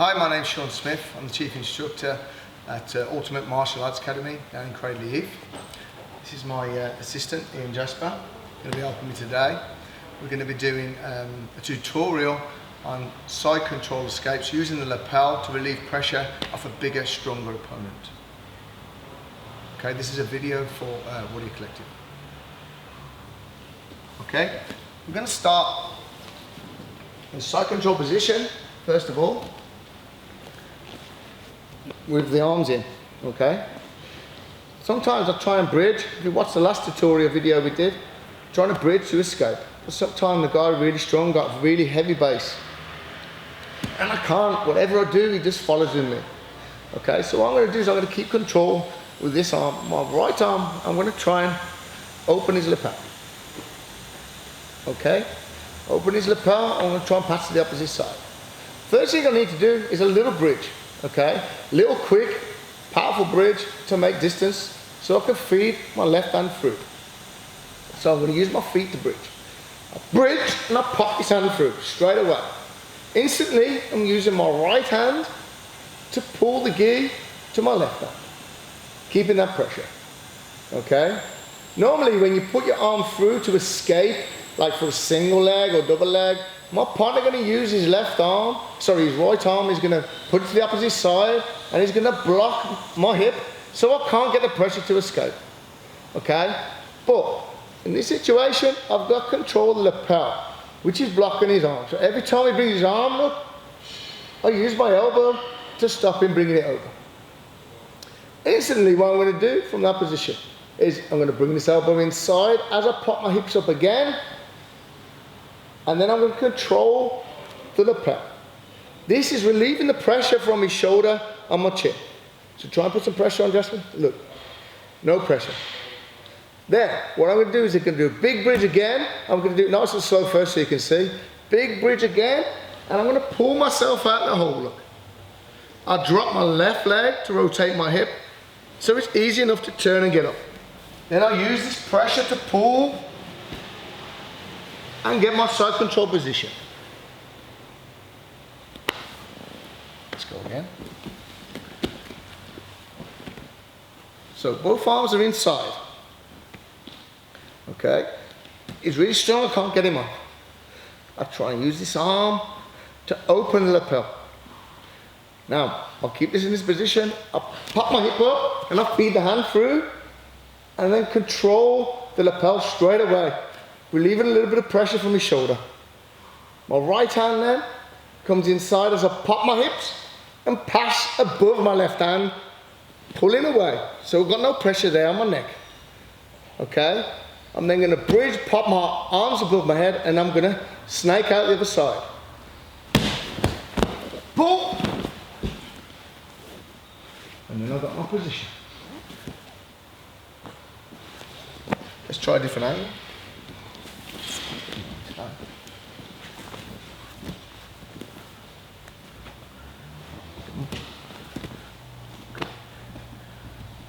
Hi, my name's Sean Smith. I'm the Chief Instructor at Ultimate Martial Arts Academy down in Cradley Heath. This is my assistant, Ian Jasper, going to be helping me today. We're going to be doing a tutorial on side control escapes using the lapel to relieve pressure off a bigger, stronger opponent. Okay, this is a video for Warrior Collective. Okay, we're going to start in side control position, first of all, with the arms in, okay? Sometimes I try and bridge. If you watch the last tutorial video we did, trying to bridge to escape. But sometimes the guy really strong, got a really heavy base. And I can't, whatever I do, he just follows in me. Okay, so what I'm gonna do is I'm gonna keep control with this arm. My right arm, I'm gonna try and open his lapel. Okay, open his lapel, I'm gonna try and pass to the opposite side. First thing I need to do is a little bridge, okay? Little quick, powerful bridge to make distance so I can feed my left hand through. So I'm gonna use my feet to bridge. I bridge and I pop his hand through straight away. Instantly, I'm using my right hand to pull the gi to my left hand, keeping that pressure, okay? Normally, when you put your arm through to escape, like for a single leg or double leg, my partner gonna use his left arm, sorry, his right arm, he's gonna put it to the opposite side, and he's gonna block my hip, so I can't get the pressure to escape, okay? But in this situation, I've got control of the lapel, which is blocking his arm. So every time he brings his arm up, I use my elbow to stop him bringing it over. Instantly, what I'm gonna do from that position is I'm gonna bring this elbow inside as I pop my hips up again, and then I'm gonna control the lapel. This is relieving the pressure from his shoulder on my chin. So try and put some pressure on, Jasmine. Look, no pressure. Then, what I'm gonna do is I'm gonna do a big bridge again. I'm gonna do it nice and slow first so you can see. Big bridge again, and I'm gonna pull myself out the hole, look. I drop my left leg to rotate my hip, so it's easy enough to turn and get up. Then I use this pressure to pull and get my side control position. Let's go again. So both arms are inside. Okay, he's really strong, I can't get him off. I try and use this arm to open the lapel. Now, I'll keep this in this position, I pop my hip up and I feed the hand through and then control the lapel straight away, relieving a little bit of pressure from his shoulder. My right hand then comes inside as I pop my hips and pass above my left hand, pulling away. So I've got no pressure there on my neck. Okay? I'm then going to bridge, pop my arms above my head, and I'm going to snake out the other side. Pull! And then I've got my position. Let's try a different angle.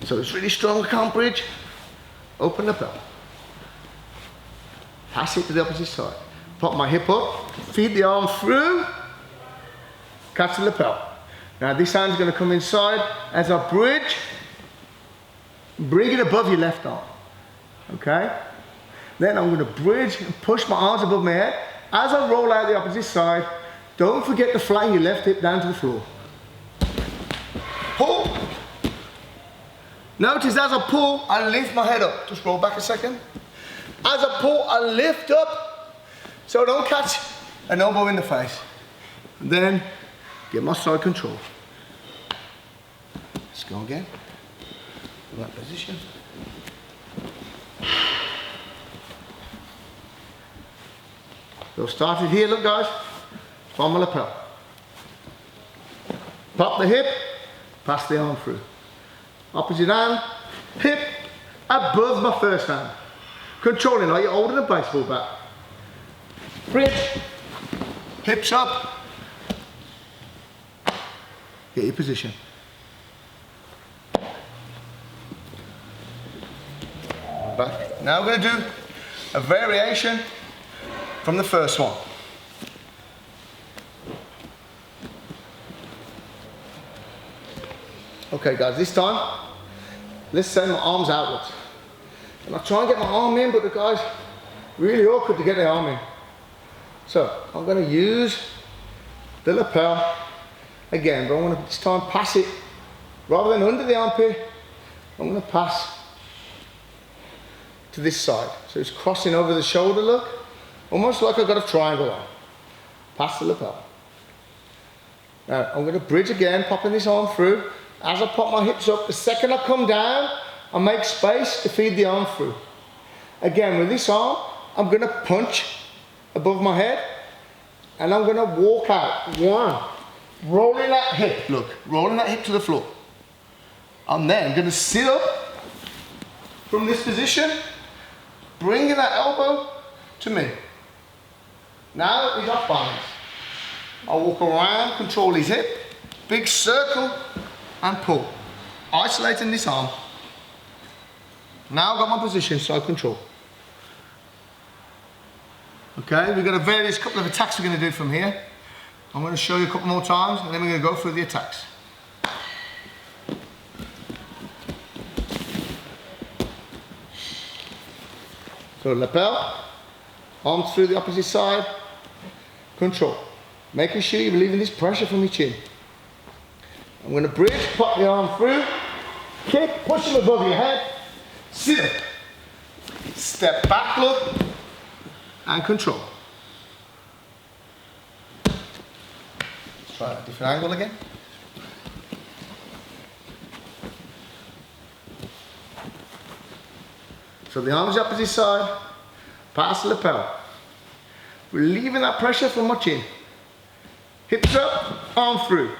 So it's really strong, I can't bridge. Open the belt. Pass it to the opposite side. Pop my hip up, feed the arm through, catch the lapel. Now this hand's gonna come inside as I bridge, bring it above your left arm, okay? Then I'm gonna bridge and push my arms above my head. As I roll out the opposite side, don't forget to flatten your left hip down to the floor. Pull. Notice as I pull, I lift my head up. Just roll back a second. As I pull, I lift up so I don't catch an elbow in the face. And then get my side control. Let's go again. Right position. So start it here, look guys. From my lapel. Pop the hip, pass the arm through. Opposite hand, hip above my first hand. Controlling like you're holding a baseball bat. Bridge, hips up. Get your position. Back. Now we're going to do a variation from the first one. Okay guys, this time, let's send my arms outwards. And I try and get my arm in, but the guy's really awkward to get the arm in. So I'm going to use the lapel again, but I'm going to this time pass it, rather than under the armpit, I'm going to pass to this side. So it's crossing over the shoulder, look, almost like I've got a triangle on. Pass the lapel. Now I'm going to bridge again, popping this arm through. As I pop my hips up, the second I come down, I make space to feed the arm through. Again, with this arm, I'm going to punch above my head, and I'm going to walk out. One, rolling that hip, look, rolling that hip to the floor. I'm then going to sit up from this position, bringing that elbow to me. Now he's off balance. I walk around, control his hip, big circle, and pull, isolating this arm. Now I've got my position, side control. Okay, we've got a various couple of attacks we're going to do from here. I'm going to show you a couple more times, and then we're going to go through the attacks. So lapel, arms through the opposite side, control. Making sure you're relieving this pressure from your chin. I'm going to bridge, pop the arm through, kick, push him above your head, sit up, step back, look, and control. Let's try a different angle again. So the arms opposite side, pass the lapel, relieving that pressure from my chin. Hips up, arm through.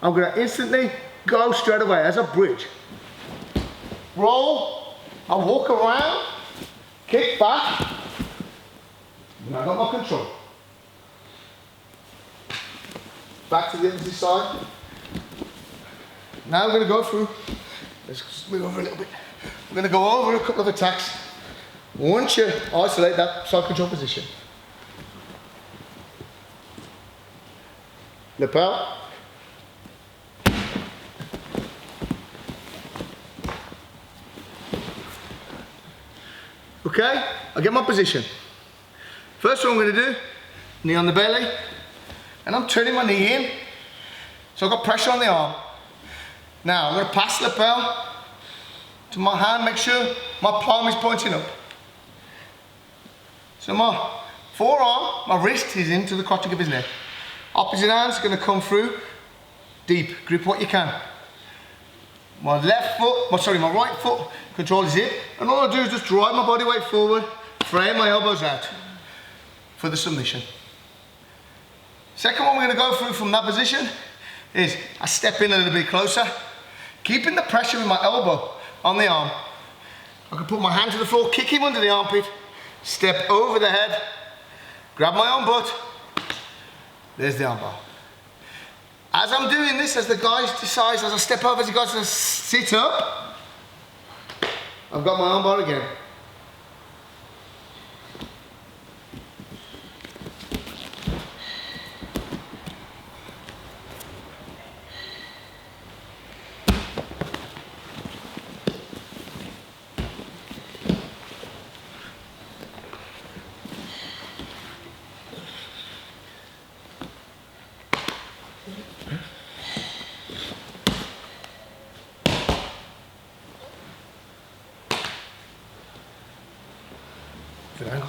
I'm going to instantly go straight away as a bridge. Roll, I walk around, kick back, and I've got my control. Back to the opposite side. Now I'm going to go through, let's just move over a little bit. I'm going to go over a couple of attacks once you isolate that side control position. Lapel. Okay, I get my position. First what I'm going to do, knee on the belly, and I'm turning my knee in, so I've got pressure on the arm. Now I'm going to pass the lapel to my hand, make sure my palm is pointing up. So my forearm, my wrist is into the crotch of his neck. Opposite hand's going to come through, deep, grip what you can. My right foot controls his hip, and all I do is just drive my body weight forward, frame my elbows out for the submission. Second one we're going to go through from that position is I step in a little bit closer, keeping the pressure with my elbow on the arm. I can put my hand to the floor, kick him under the armpit, step over the head, grab my own butt, there's the armbar. As I'm doing this, as the guy decides, as I step over, as he goes to sit up, I've got my armbar again. Good angle.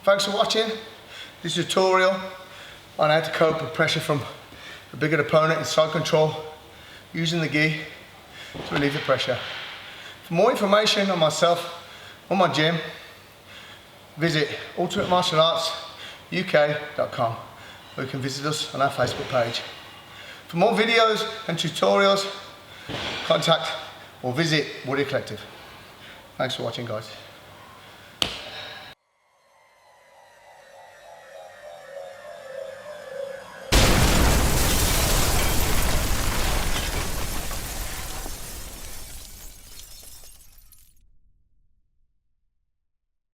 Thanks for watching this tutorial on how to cope with pressure from a bigger opponent in side control, using the gi to relieve the pressure. For more information on myself or my gym, visit ultimatemartialartsuk.com, or you can visit us on our Facebook page. For more videos and tutorials, contact or visit Woody Collective. Thanks for watching, guys.